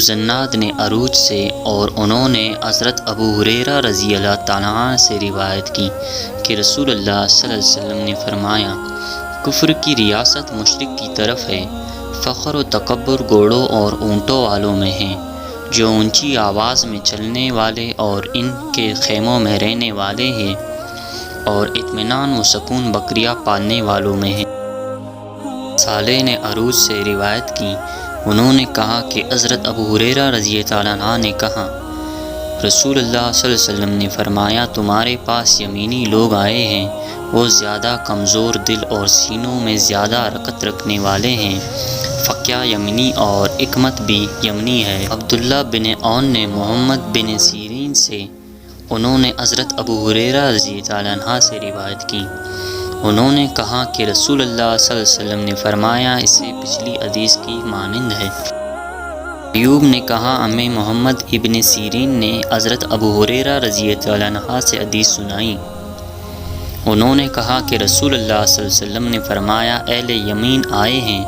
زناد نے عروج سے اور انہوں نے حضرت ابو ہریرہ رضی اللہ تعالیٰ عنہ سے روایت کی کہ رسول اللہ صلی اللہ علیہ وسلم نے فرمایا، کفر کی ریاست مشرق کی طرف ہے، فخر و تکبر گھوڑوں اور اونٹوں والوں میں ہے، جو اونچی آواز میں چلنے والے اور ان کے خیموں میں رہنے والے ہیں، اور اطمینان و سکون بکریاں پالنے والوں میں ہے۔ صالح نے عروج سے روایت کی، انہوں نے کہا کہ حضرت ابو ہریرہ رضی اللہ عنہ نے کہا، رسول اللہ صلی اللہ علیہ وسلم نے فرمایا، تمہارے پاس یمینی لوگ آئے ہیں، وہ زیادہ کمزور دل اور سینوں میں زیادہ حرکت رکھنے والے ہیں، فقہ یمنی اور حکمت بھی یمنی ہے۔ عبداللہ بن عون نے محمد بن سیرین سے، انہوں نے حضرت ابو ہریرہ رضی اللہ عنہ سے روایت کی، انہوں نے کہا کہ رسول اللہ صلی اللہ علیہ وسلم نے فرمایا، اسے پچھلی حدیث کی مانند ہے۔ ایوب نے کہا، ہمیں محمد ابن سیرین نے حضرت ابو ہریرہ رضی اللہ عنہ سے حدیث سنائی، انہوں نے کہا کہ رسول اللہ صلی اللہ علیہ وسلم نے فرمایا، اہل یمین آئے ہیں،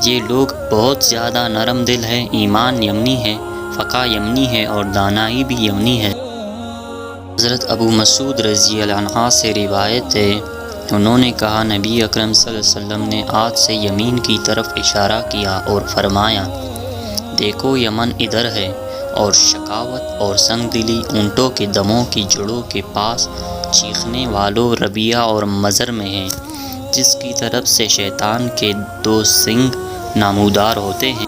یہ لوگ بہت زیادہ نرم دل ہے، ایمان یمنی ہے، فقہ یمنی ہے اور دانائی بھی یمنی ہے۔ حضرت ابو مسعود رضی اللہ عنہ سے روایت ہے، انہوں نے کہا، نبی اکرم صلی اللہ علیہ وسلم نے ہاتھ سے یمین کی طرف اشارہ کیا اور فرمایا، دیکھو یمن ادھر ہے، اور شقاوت اور سنگ دلی اونٹوں کے دموں کی جڑوں کے پاس چیخنے والوں ربیہ اور مضر میں ہے، جس کی طرف سے شیطان کے 2 سنگ نمودار ہوتے ہیں۔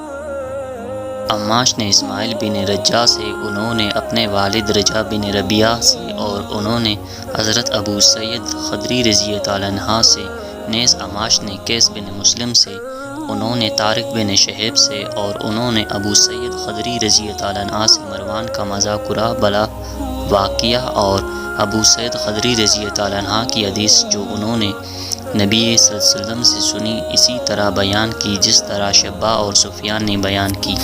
عماش نے اسماعیل بن رجا سے، انہوں نے اپنے والد رجا بن ربیہ سے، اور انہوں نے حضرت ابو سعید خدری رضی اللہ عنہ سے، نیز عماش نے قیس بن مسلم سے، انہوں نے طارق بن شہیب سے، اور انہوں نے ابو سعید خدری رضی اللہ عنہ سے مروان کا مذاکرہ بلا واقعہ اور ابو سعید خدری رضی اللہ عنہ کی حدیث جو انہوں نے نبی صلی اللہ علیہ وسلم سے سنی، اسی طرح بیان کی جس طرح شعبہ اور سفیان نے بیان کی۔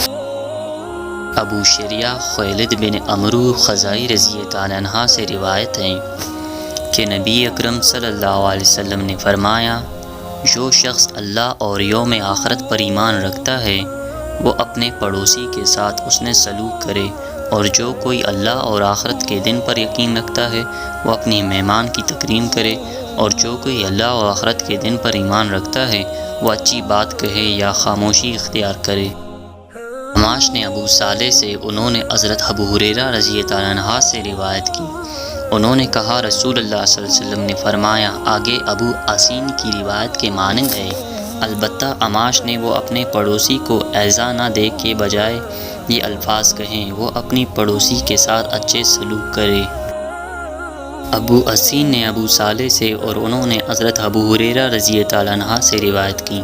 ابو شریح خالد بن عمرو خزائی رضی اللہ عنہ سے روایت ہے کہ نبی اکرم صلی اللہ علیہ وسلم نے فرمایا، جو شخص اللہ اور یوم آخرت پر ایمان رکھتا ہے، وہ اپنے پڑوسی کے ساتھ حسن سلوک کرے، اور جو کوئی اللہ اور آخرت کے دن پر یقین رکھتا ہے، وہ اپنی مہمان کی تکریم کرے، اور جو کوئی اللہ اور آخرت کے دن پر ایمان رکھتا ہے، وہ اچھی بات کہے یا خاموشی اختیار کرے۔ عماش نے ابو صالح سے، انہوں نے حضرت ابو ہریرہ رضی اللہ عنہ سے روایت کی، انہوں نے کہا، رسول اللہ صلی اللہ علیہ وسلم نے فرمایا، آگے ابو حسین کی روایت کے مانند ہے، البتہ عماش نے وہ اپنے پڑوسی کو ایذا نہ دے کے بجائے یہ الفاظ کہیں، وہ اپنی پڑوسی کے ساتھ اچھے سلوک کرے۔ ابو حسین نے ابو صالح سے، اور انہوں نے حضرت ابو ہریرہ رضی اللہ عنہ سے روایت کی،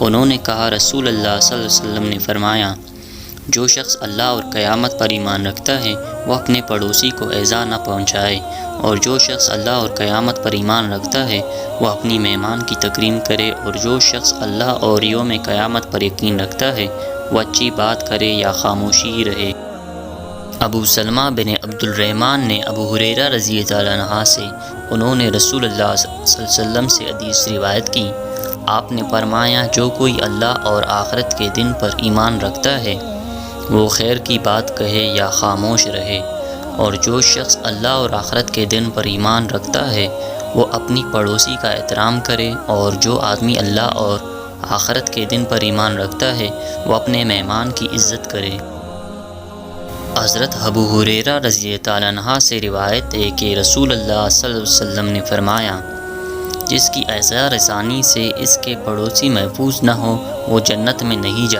انہوں نے کہا، رسول اللہ صلی اللہ علیہ وسلم نے فرمایا، جو شخص اللہ اور قیامت پر ایمان رکھتا ہے، وہ اپنے پڑوسی کو ایذا نہ پہنچائے، اور جو شخص اللہ اور قیامت پر ایمان رکھتا ہے، وہ اپنی مہمان کی تکریم کرے، اور جو شخص اللہ اور یوم قیامت پر یقین رکھتا ہے، وہ اچھی بات کرے یا خاموشی رہے۔ ابو سلمہ بن عبد الرحمن نے ابو ہریرہ رضی اللہ عنہ سے، انہوں نے رسول اللہ صلی اللہ علیہ وسلم سے حدیث روایت کی، آپ نے فرمایا، جو کوئی اللہ اور آخرت کے دن پر ایمان رکھتا ہے، وہ خیر کی بات کہے یا خاموش رہے، اور جو شخص اللہ اور آخرت کے دن پر ایمان رکھتا ہے، وہ اپنی پڑوسی کا احترام کرے، اور جو آدمی اللہ اور آخرت کے دن پر ایمان رکھتا ہے، وہ اپنے مہمان کی عزت کرے۔ حضرت ابو ہریرہ رضی اللہ عنہ سے روایت ہے کہ رسول اللہ صلی اللہ علیہ وسلم نے فرمایا، جس کی ایذا رسانی سے اس کے پڑوسی محفوظ نہ ہو، وہ جنت میں نہیں جائے۔